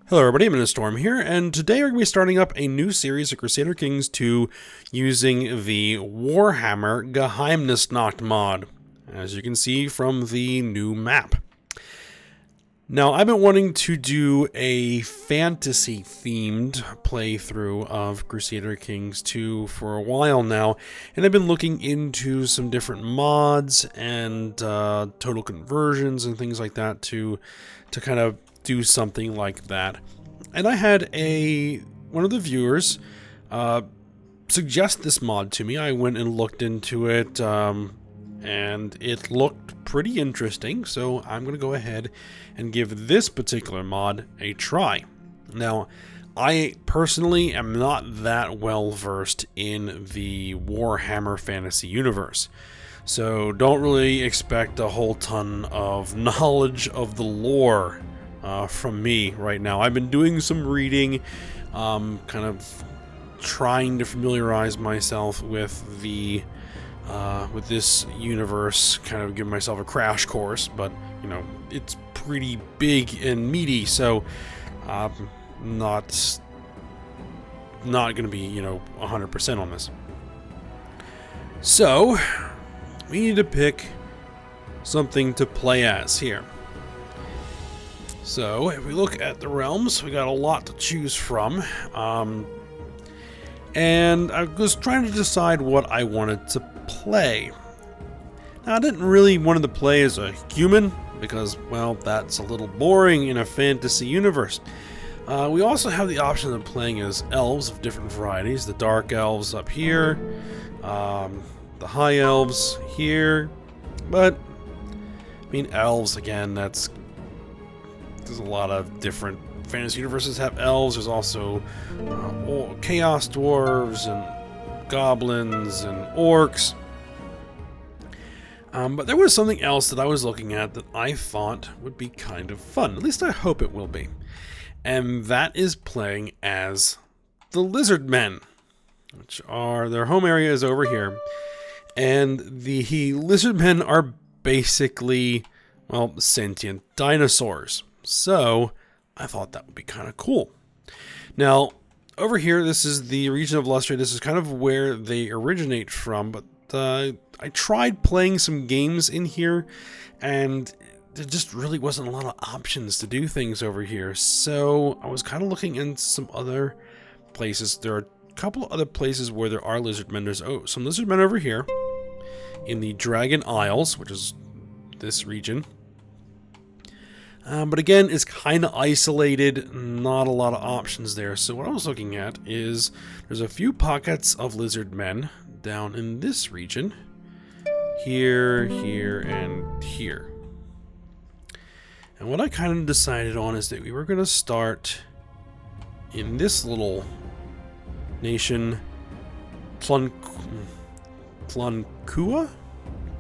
Hello everybody, I'm in a Storm here, and today we're going to be starting up a new series of Crusader Kings II using the Warhammer Geheimnisnacht mod, as you can see from the new map. Now, I've been wanting to do a fantasy-themed playthrough of Crusader Kings II for a while now, and I've been looking into some different mods and total conversions and things like that to kind of do something like that. And I had one of the viewers suggest this mod to me. I went and looked into it, and it looked pretty interesting, so I'm going to go ahead and give this particular mod a try. Now, I personally am not that well versed in the Warhammer Fantasy universe, so don't really expect a whole ton of knowledge of the lore from me right now. I've been doing some reading, kind of trying to familiarize myself with with this universe, kind of give myself a crash course, but you know, it's pretty big and meaty, so not gonna be, you know, 100% on this. So we need to pick something to play as here. So, if we look at the realms, we got a lot to choose from, and I was trying to decide what I wanted to play. Now, I didn't really want to play as a human, because, well, that's a little boring in a fantasy universe. We also have the option of playing as elves of different varieties, the dark elves up here, the high elves here, but, I mean, elves, again, there's a lot of different fantasy universes have elves. There's also chaos dwarves and goblins and orcs. But there was something else that I was looking at that I thought would be kind of fun. At least I hope it will be. And that is playing as the Lizardmen, which are, their home area is over here. And the Lizardmen are basically, well, sentient dinosaurs. So, I thought that would be kind of cool. Now, over here, this is the region of Lustria. This is kind of where they originate from, but I tried playing some games in here, and there just really wasn't a lot of options to do things over here. So, I was kind of looking into some other places. There are a couple of other places where there are lizardmen. There's some lizardmen over here in the Dragon Isles, which is this region. But again, it's kind of isolated, not a lot of options there. So what I was looking at is there's a few pockets of lizardmen down in this region. Here, here, and here. And what I kind of decided on is that we were going to start in this little nation, Plunkua,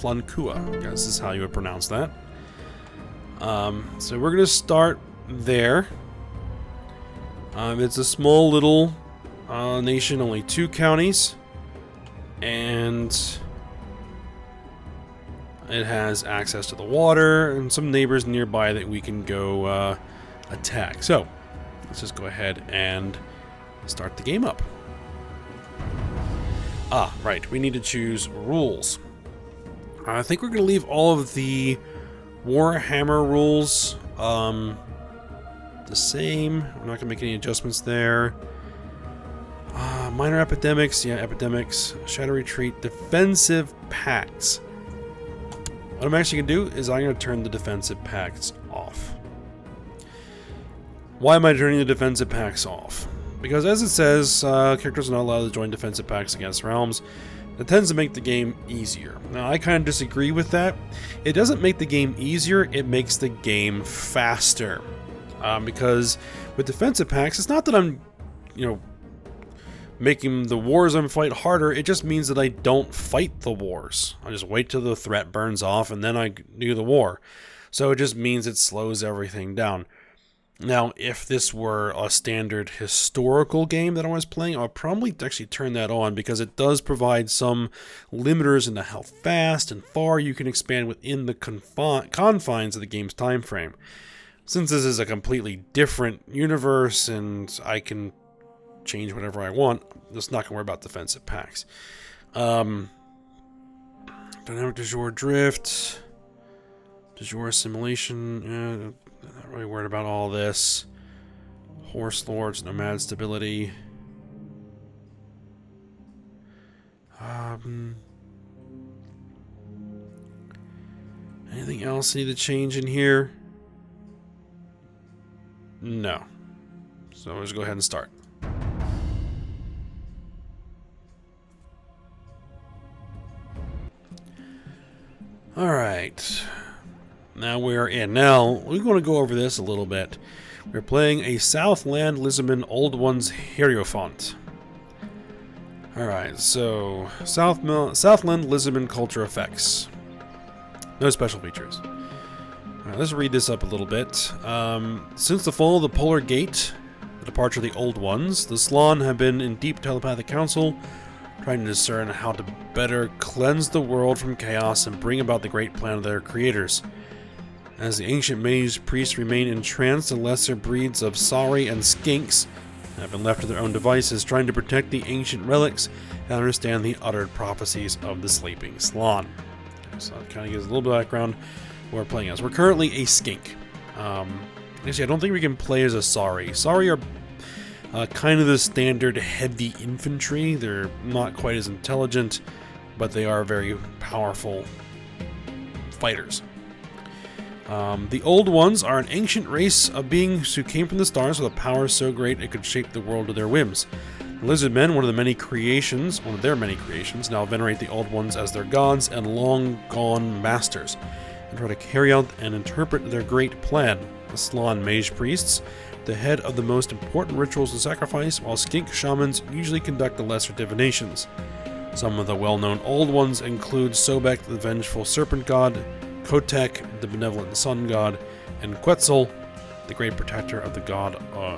I guess is how you would pronounce that. So we're going to start there. It's a small little nation, only 2 counties, and it has access to the water and some neighbors nearby that we can go attack. So let's just go ahead and start the game up. Right, we need to choose rules. I think we're going to leave all of the Warhammer rules the same. We're not going to make any adjustments there. Minor epidemics, yeah, epidemics. Shadow retreat, defensive pacts. What I'm actually going to do is I'm going to turn the defensive pacts off. Why am I turning the defensive pacts off? Because as it says, characters are not allowed to join defensive pacts against realms. That tends to make the game easier. Now, I kind of disagree with that. It doesn't make the game easier, it makes the game faster. Because with defensive pacts, it's not that I'm, you know, making the wars I'm fight harder, it just means that I don't fight the wars. I just wait till the threat burns off and then I do the war. So it just means it slows everything down. Now, if this were a standard historical game that I was playing, I would probably actually turn that on because it does provide some limiters into how fast and far you can expand within the confines of the game's time frame. Since this is a completely different universe and I can change whatever I want, I'm just not going to worry about defensive pacts. Dynamic de jour drift, de jour assimilation, not really worried about all this. Horse lords, nomad stability. Anything else need to change in here? No. So let's go ahead and start. Alright. Now we're in. Now, we're going to go over this a little bit. We're playing a Southland Lizardmen Old Ones Hierophant. Alright, so Southland Lizardmen culture effects. No special features. Alright, let's read this up a little bit. Since the fall of the Polar Gate, the departure of the Old Ones, the Slann have been in deep telepathic council, trying to discern how to better cleanse the world from chaos and bring about the great plan of their creators. As the ancient mage priests remain entranced, the lesser breeds of Sari and Skinks have been left to their own devices, trying to protect the ancient relics and understand the uttered prophecies of the sleeping Slann. So that kind of gives a little bit of background what we're playing as. We're currently a Skink. Actually, I don't think we can play as a Sari. Sari are kind of the standard heavy infantry. They're not quite as intelligent, but they are very powerful fighters. The Old Ones are an ancient race of beings who came from the stars with a power so great it could shape the world to their whims. The Lizardmen, one of their many creations, now venerate the Old Ones as their gods and long-gone masters, and try to carry out and interpret their great plan. The Slann mage priests, the head of the most important rituals and sacrifice, while Skink shamans usually conduct the lesser divinations. Some of the well-known Old Ones include Sobek, the vengeful serpent god, Kotek, the benevolent sun god, and Quetzal, the great protector of the god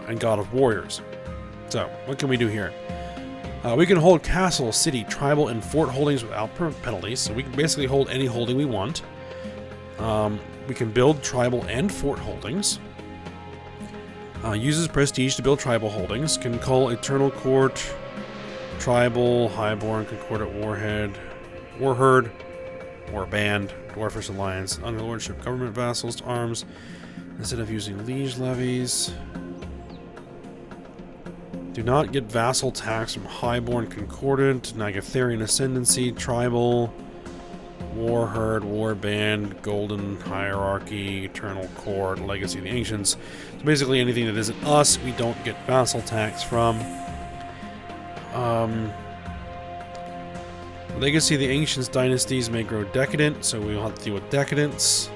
and god of warriors. So, what can we do here? We can hold castle, city, tribal, and fort holdings without penalties, so we can basically hold any holding we want. We can build tribal and fort holdings. Uses prestige to build tribal holdings. Can call Eternal Court, Tribal, Highborn, Concordant Warhead, Warherd, Warband, Dwarfish Alliance, Underlordship, Government Vassals to arms, instead of using liege levies. Do not get vassal tax from Highborn Concordant, Nagatharian Ascendancy, Tribal, Warherd, Warband, Golden Hierarchy, Eternal Court, Legacy of the Ancients. So basically anything that isn't us, we don't get vassal tax from. Legacy of the Ancients dynasties may grow decadent, so we'll have to deal with decadence.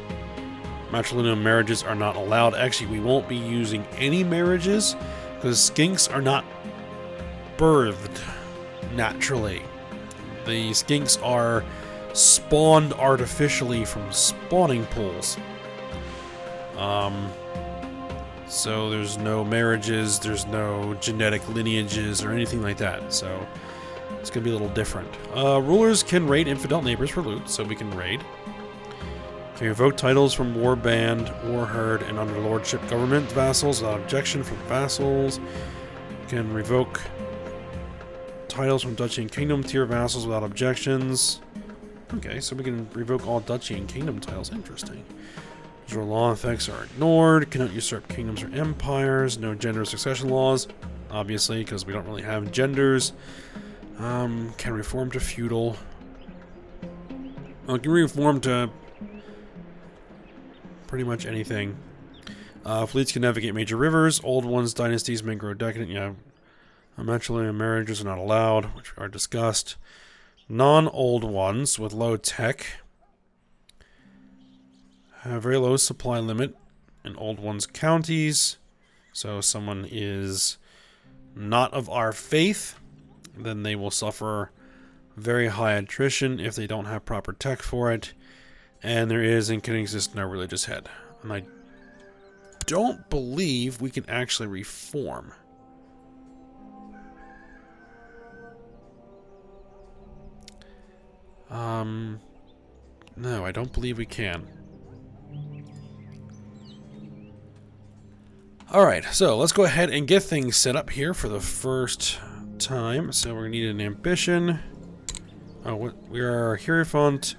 Matrilineal marriages are not allowed. Actually, we won't be using any marriages, because Skinks are not birthed naturally. The Skinks are spawned artificially from spawning pools. So there's no marriages, there's no genetic lineages or anything like that, so it's going to be a little different. Rulers can raid infidel neighbors for loot, so we can raid. Can revoke titles from Warband, Warherd, and Underlordship government vassals without objection from vassals. Can revoke titles from Duchy and Kingdom tier vassals without objections. Okay, so we can revoke all Duchy and Kingdom titles. Interesting. Your law effects are ignored. Cannot usurp kingdoms or empires. No gender succession laws, obviously, because we don't really have genders. Can reform to feudal. Can reform to pretty much anything. Fleets can navigate major rivers. Old Ones dynasties may grow decadent. Yeah, matrilineal marriages are not allowed, which are discussed. Non-Old Ones with low tech have a very low supply limit in Old Ones counties. So if someone is not of our faith, then they will suffer very high attrition if they don't have proper tech for it. And there is and can exist no religious head. And I don't believe we can actually reform. No, I don't believe we can. Alright, so let's go ahead and get things set up here for the first time. So we're going to need an ambition. Oh, we are Hierophant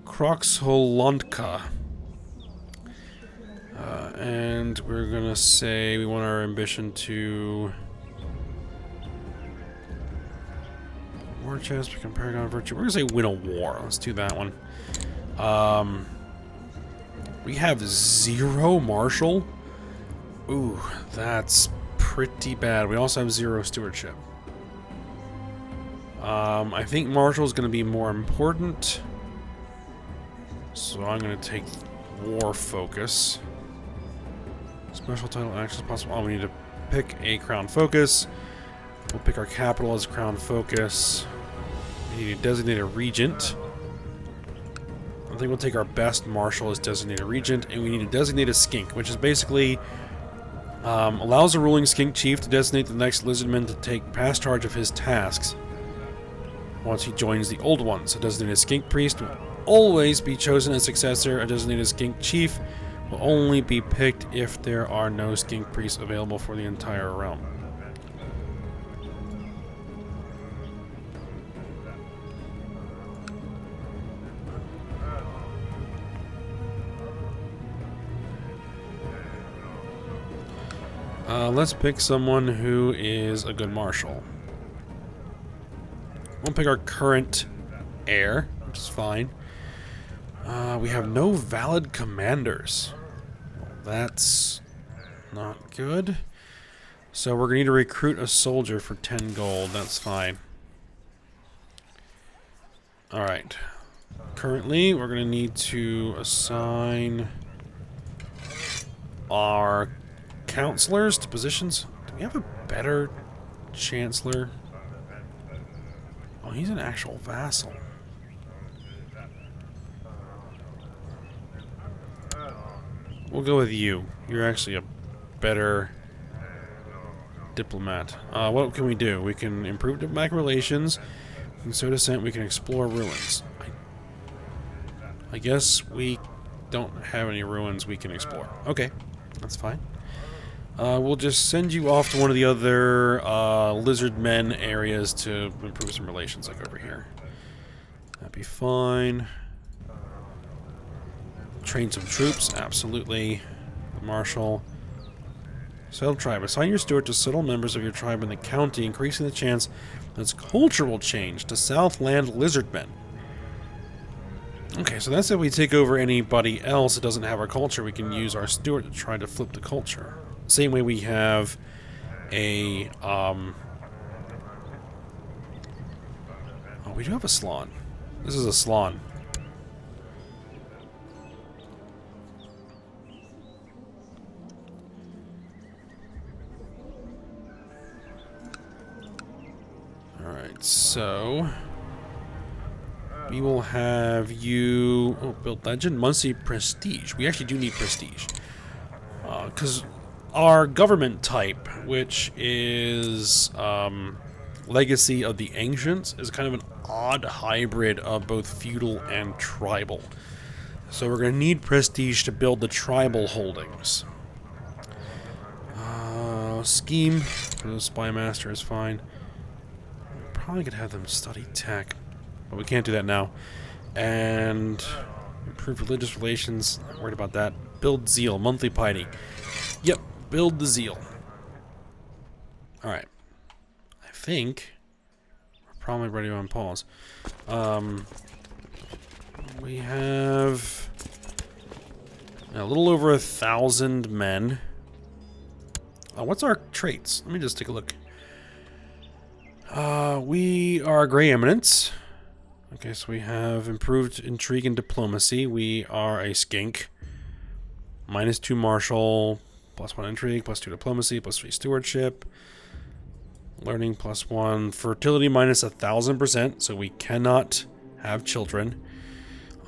Kroxholontka. And we're going to say we want our ambition to... War chest, become Paragon of Virtue. We're going to say win a war. Let's do that one. We have 0 Marshal. Ooh, that's pretty bad. We also have 0 Stewardship. I think Marshal is going to be more important. So I'm going to take War Focus. Special title actions possible. Oh, we need to pick a Crown Focus. We'll pick our capital as Crown Focus. We need to designate a Regent. I think we'll take our best Marshal as designated Regent, and we need to designate a Skink, which is basically allows a ruling Skink Chief to designate the next Lizardman to take past charge of his tasks once he joins the old one. So designated Skink Priest will always be chosen as successor. A designated Skink Chief will only be picked if there are no Skink Priests available for the entire realm. Let's pick someone who is a good Marshal. We'll pick our current heir, which is fine. We have no valid commanders. Well, that's not good. So we're going to need to recruit a soldier for 10 gold. That's fine. Alright. Currently, we're going to need to assign our counselors to positions. Do we have a better chancellor? Oh, he's an actual vassal. We'll go with you. You're actually a better diplomat. What can we do? We can improve diplomatic relations. We can sow dissent. We can explore ruins. I guess we don't have any ruins we can explore. Okay, that's fine. We'll just send you off to one of the other Lizardmen areas to improve some relations, like over here. That'd be fine. Train some troops, absolutely. Marshal. Settle tribe. Assign your steward to settle members of your tribe in the county, increasing the chance that its culture will change to Southland Lizardmen. Okay, so that's if we take over anybody else that doesn't have our culture, we can use our steward to try to flip the culture. Same way we have a, oh, we do have a Slan. This is a Slan. Alright, so we will have you build legend, monthly prestige. We actually do need prestige. Because our government type, which is Legacy of the Ancients, is kind of an odd hybrid of both feudal and tribal. So we're going to need prestige to build the tribal holdings. Scheme for the Spy Master is fine. We probably could have them study tech, but we can't do that now. And improve religious relations, not worried about that. Build zeal, monthly piety. Yep. Build the zeal. Alright. I think we're probably ready on pause. We have a little over 1,000 men. What's our traits? Let me just take a look. We are Grey Eminence. Okay, so we have improved intrigue and diplomacy. We are a skink. -2 martial. +1 intrigue, +2 diplomacy, +3 stewardship. Learning +1. Fertility -1,000%, so we cannot have children.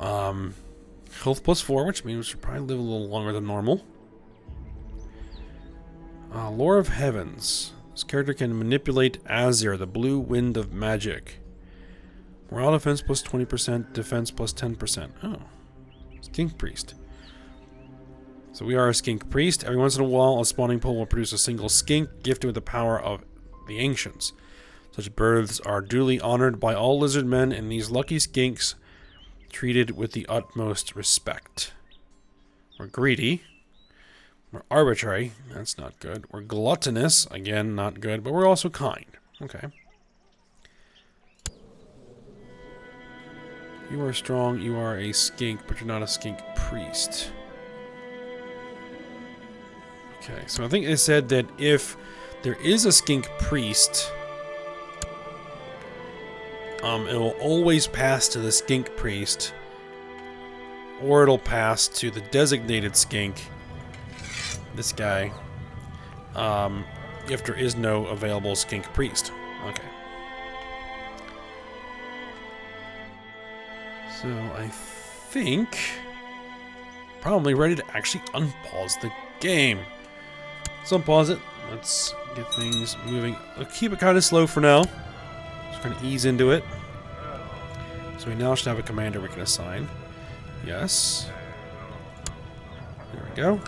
Health +4, which means we should probably live a little longer than normal. Lore of Heavens. This character can manipulate Azir, the blue wind of magic. Morale defense +20%, defense +10%. Oh. Skink Priest. So we are a skink priest. Every once in a while, a spawning pool will produce a single skink gifted with the power of the ancients. Such births are duly honored by all lizardmen, and these lucky skinks treated with the utmost respect. We're greedy. We're arbitrary. That's not good. We're gluttonous. Again, not good. But we're also kind. Okay. You are strong. You are a skink, but you're not a skink priest. Okay, so I think it said that if there is a skink priest, it will always pass to the skink priest, or it'll pass to the designated skink, this guy, if there is no available skink priest. Okay. So I think probably ready to actually unpause the game. Let's unpause it. Let's get things moving. I'll keep it kind of slow for now. Just kind of ease into it. So we now should have a commander we can assign. Yes. There we go.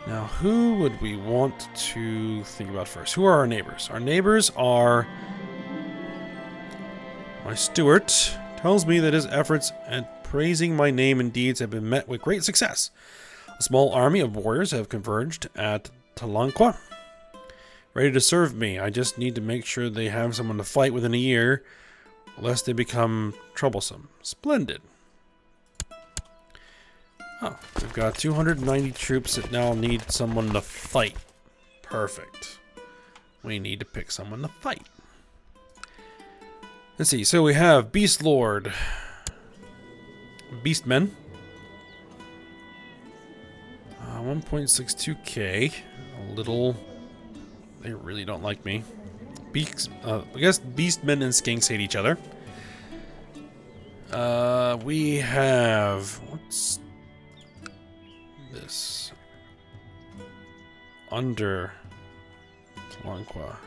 Now, who would we want to think about first? Who are our neighbors? Our neighbors are... My steward tells me that his efforts at praising my name and deeds have been met with great success. A small army of warriors have converged at Talanqua, ready to serve me. I just need to make sure they have someone to fight within a year, lest they become troublesome. Splendid. Oh, we've got 290 troops that now need someone to fight. Perfect. We need to pick someone to fight. Let's see, so we have Beast Lord, Beastmen, 1.62k, a little, they really don't like me. I guess Beastmen and Skinks hate each other. We have, what's this? Under Talanqua.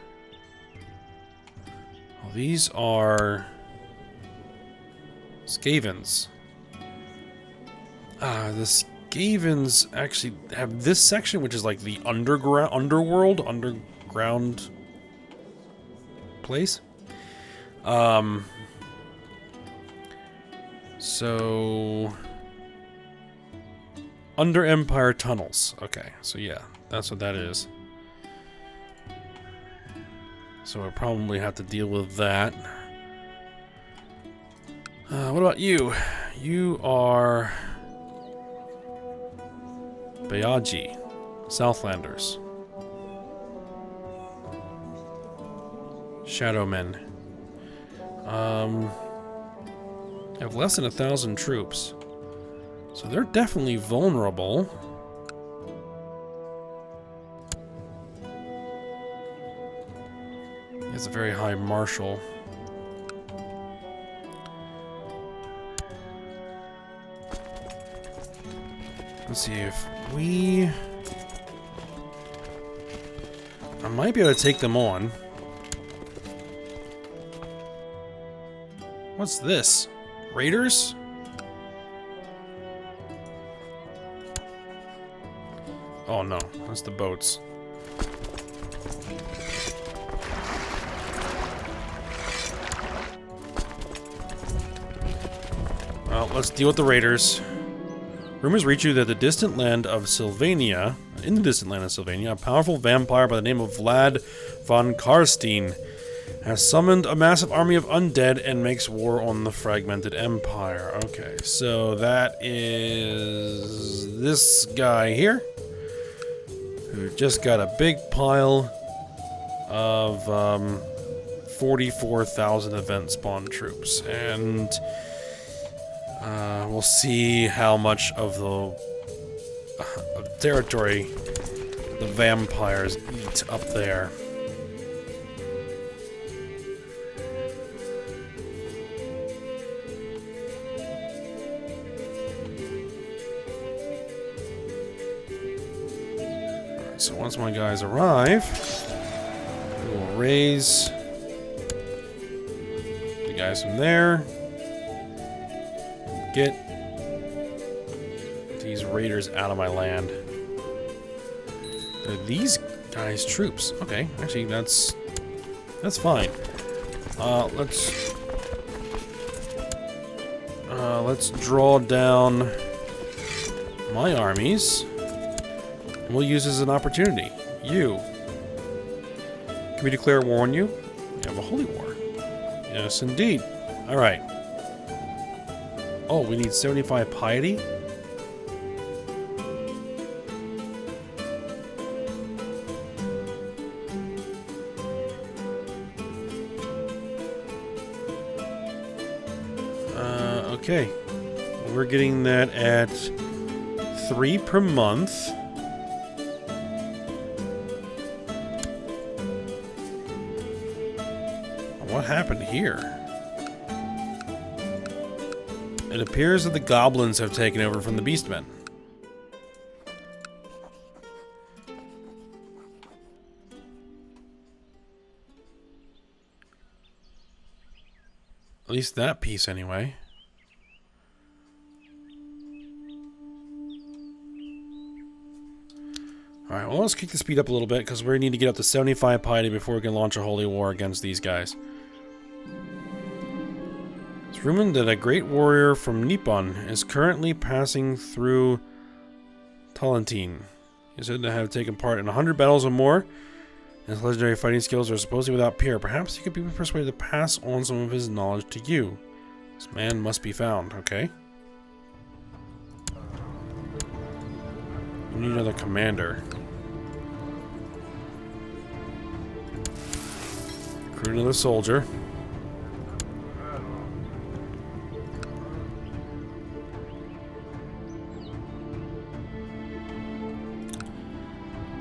Oh, these are Skavens. The Skavens actually have this section, which is like the underworld, underground place. So under Empire tunnels. Okay, so yeah, that's what that is. So we'll probably have to deal with that. What about you? You are Bayaji, Southlanders, Shadowmen. Have less than 1,000 troops, so they're definitely vulnerable. It's a very high martial. Let's see if we... I might be able to take them on. What's this? Raiders? Oh no, that's the boats. Well, let's deal with the raiders. Rumors reach you that the distant land of Sylvania, in the distant land of Sylvania, a powerful vampire by the name of Vlad von Karstein has summoned a massive army of undead and makes war on the fragmented empire. Okay, so that is this guy here, who just got a big pile of 44,000 event spawn troops, and we'll see how much of the territory the vampires eat up there. Alright, so once my guys arrive, we will raise the guys from there. Get these raiders out of my land. They're these guys' troops. Okay, actually, that's fine. Let's draw down my armies. And we'll use this as an opportunity. You. Can we declare war on you? We have a holy war. Yes, indeed. Alright. Oh, we need 75 piety? Okay. We're getting that at 3 per month. What happened here? It appears that the goblins have taken over from the beastmen. At least that piece, anyway. Alright, well, let's kick the speed up a little bit, because we need to get up to 75 piety before we can launch a holy war against these guys. It's rumored that a great warrior from Nippon is currently passing through Talentine. He is said to have taken part in 100 battles or more. His legendary fighting skills are supposedly without peer. Perhaps he could be persuaded to pass on some of his knowledge to you. This man must be found, okay? We need another commander. Recruit another soldier.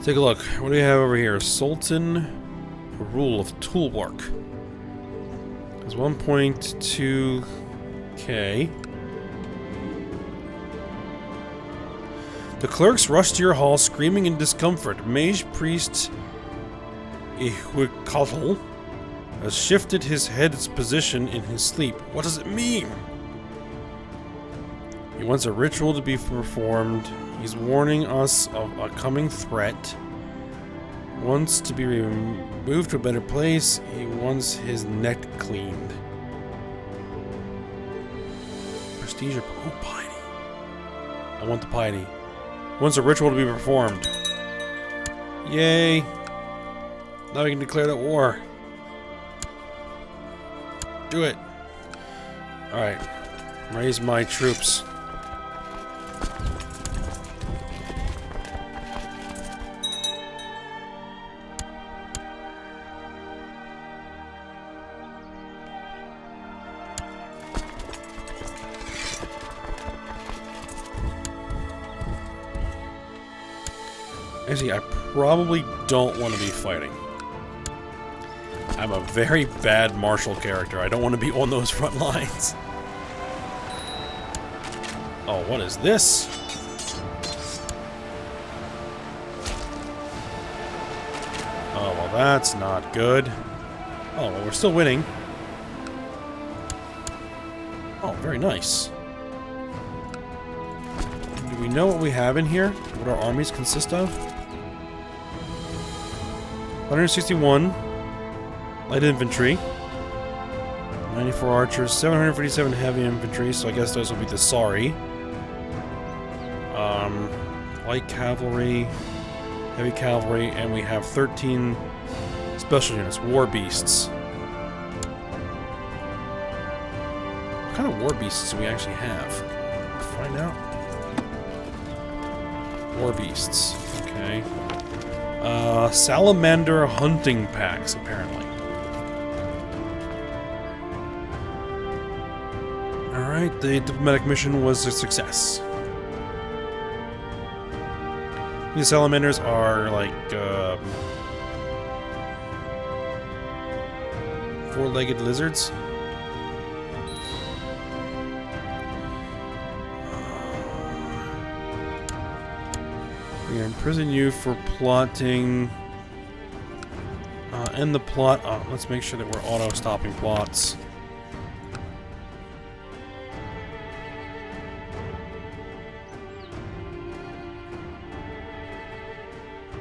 Take a look. What do we have over here? Sultan, rule of toolwork. There's 1.2k. The clerks rush to your hall screaming in discomfort. Mage priest Ihuikotl has shifted his head's position in his sleep. What does it mean? He wants a ritual to be performed. He's warning us of a coming threat. Wants to be removed to a better place. He wants his neck cleaned. Prestige. Oh, piety. I want the piety. Wants a ritual to be performed. Yay. Now we can declare that war. Do it. Alright. Raise my troops. Actually, I probably don't want to be fighting. I'm a very bad martial character. I don't want to be on those front lines. Oh, what is this? Oh, well, that's not good. Oh, well, we're still winning. Oh, very nice. Do we know what we have in here? What our armies consist of? 161 light infantry, 94 archers, 757 heavy infantry, so I guess those will be the Sari. Light cavalry, heavy cavalry, and we have 13 special units, war beasts. What kind of war beasts do we actually have? Let's find out. War beasts, okay. Salamander hunting packs, apparently. Alright, the diplomatic mission was a success. These salamanders are like, four-legged lizards. We imprison you for plotting. End the plot. Let's make sure that we're auto-stopping plots.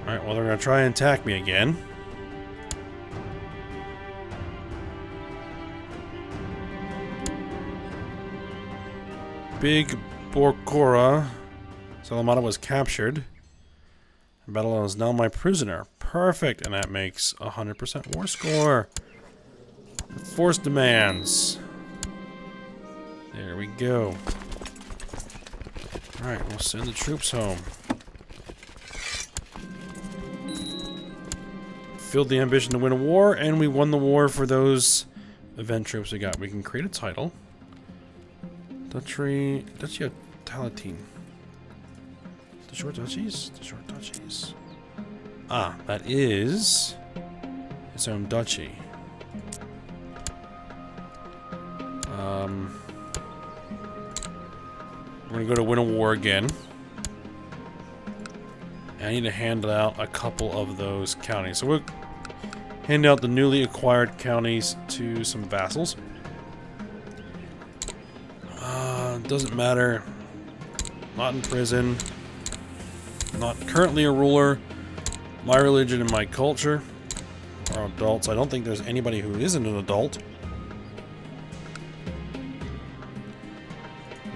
Alright, well, they're going to try and attack me again. Big Borkora Salamata was captured. Battle is now my prisoner. Perfect, and that makes 100% war score. Force demands. There we go. Alright, we'll send the troops home. Filled the ambition to win a war, and we won the war for those event troops we got. We can create a title. Duchy of Talatine. The short duchies? The short duchies. Ah, that is its own duchy. We're gonna go to win a war again. And I need to hand out a couple of those counties. So we'll hand out the newly acquired counties to some vassals. Doesn't matter. Not in prison. Not currently a ruler. My religion and my culture are adults. I don't think there's anybody who isn't an adult.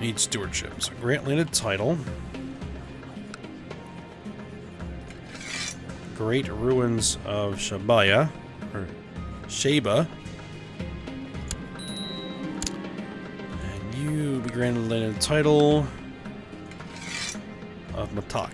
Need stewardship. So grant landed title. Great ruins of Shabaya. Or Sheba. And you be granted landed title of Matak.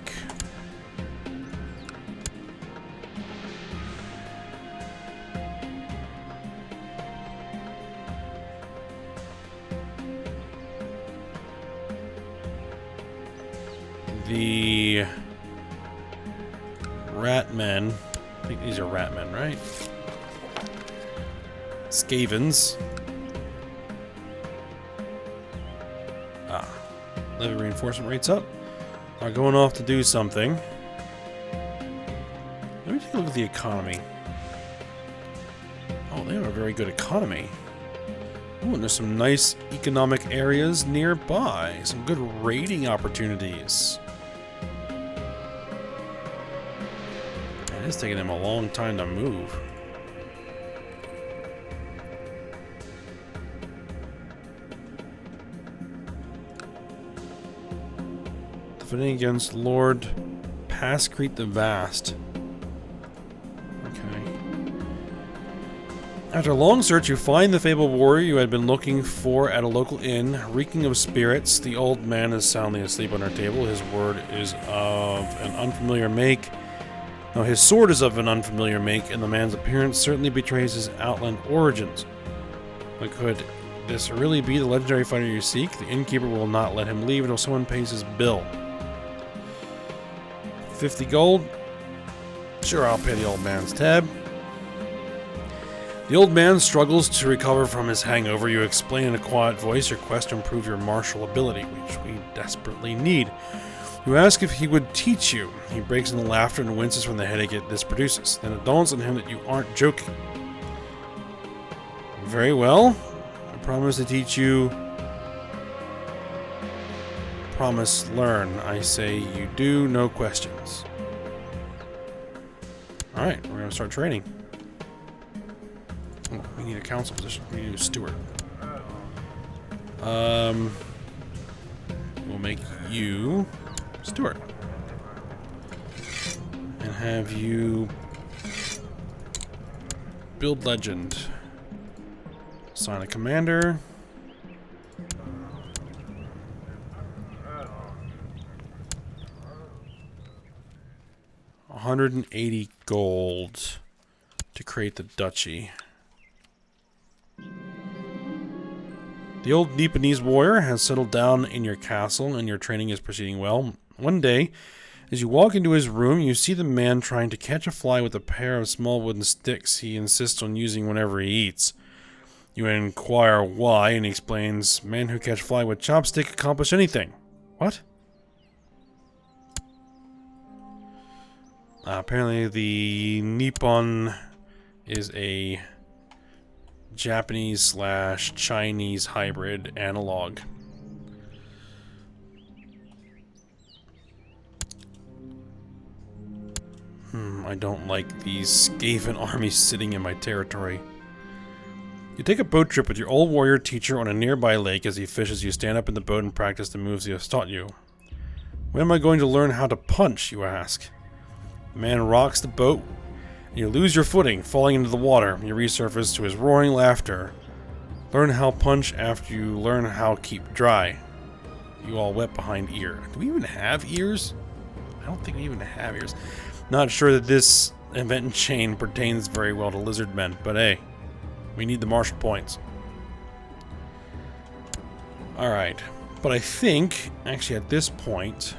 The Ratmen, I think these are Ratmen, right? Skavens. Levy reinforcement rates up. Are going off to do something. Let me take a look at the economy. Oh, they have a very good economy. Oh, and there's some nice economic areas nearby. Some good raiding opportunities. It's taking them a long time to move. Defending against Lord Pascrete the Vast. Okay. After a long search, you find the fabled warrior you had been looking for at a local inn. Reeking of spirits, the old man is soundly asleep on our table. His word is of an unfamiliar make. Now, his sword is of an unfamiliar make, and the man's appearance certainly betrays his outland origins. But could this really be the legendary fighter you seek? The innkeeper will not let him leave until someone pays his bill. 50 gold? Sure, I'll pay the old man's tab. The old man struggles to recover from his hangover. You explain in a quiet voice your quest to improve your martial ability, which we desperately need. You ask if he would teach you. He breaks into laughter and winces from the headache this produces. Then it dawns on him that you aren't joking. Very well. I promise to teach you. Promise, learn. I say you do, no questions. Alright, we're going to start training. Oh, we need a council position. We need a steward. We'll make you steward. And have you build legend. Assign a commander. $180 gold to create the duchy. The old Nepalese warrior has settled down in your castle and your training is proceeding well. One day, as you walk into his room, you see the man trying to catch a fly with a pair of small wooden sticks he insists on using whenever he eats. You inquire why, and he explains, men who catch fly with chopstick accomplish anything. What? Apparently the Nippon is a Japanese/Chinese hybrid analog. I don't like these Skaven armies sitting in my territory. You take a boat trip with your old warrior teacher on a nearby lake. As he fishes, you stand up in the boat and practice the moves he has taught you. When am I going to learn how to punch, you ask? The man rocks the boat, and you lose your footing, falling into the water. You resurface to his roaring laughter. Learn how punch after you learn how keep dry. You all wet behind ear. Do we even have ears? I don't think we even have ears. Not sure that this event and chain pertains very well to lizardmen, but hey, we need the martial points. Alright, but I think, actually at this point,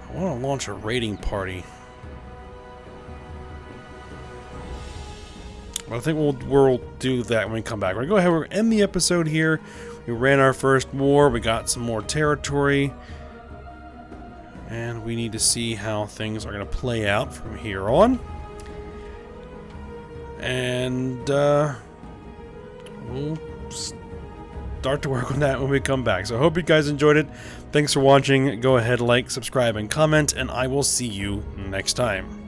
I want to launch a raiding party. But I think we'll do that when we come back. We're going to go ahead and end the episode here. We ran our first war, we got some more territory. And we need to see how things are going to play out from here on. And we'll start to work on that when we come back. So I hope you guys enjoyed it. Thanks for watching. Go ahead, like, subscribe, and comment, and I will see you next time.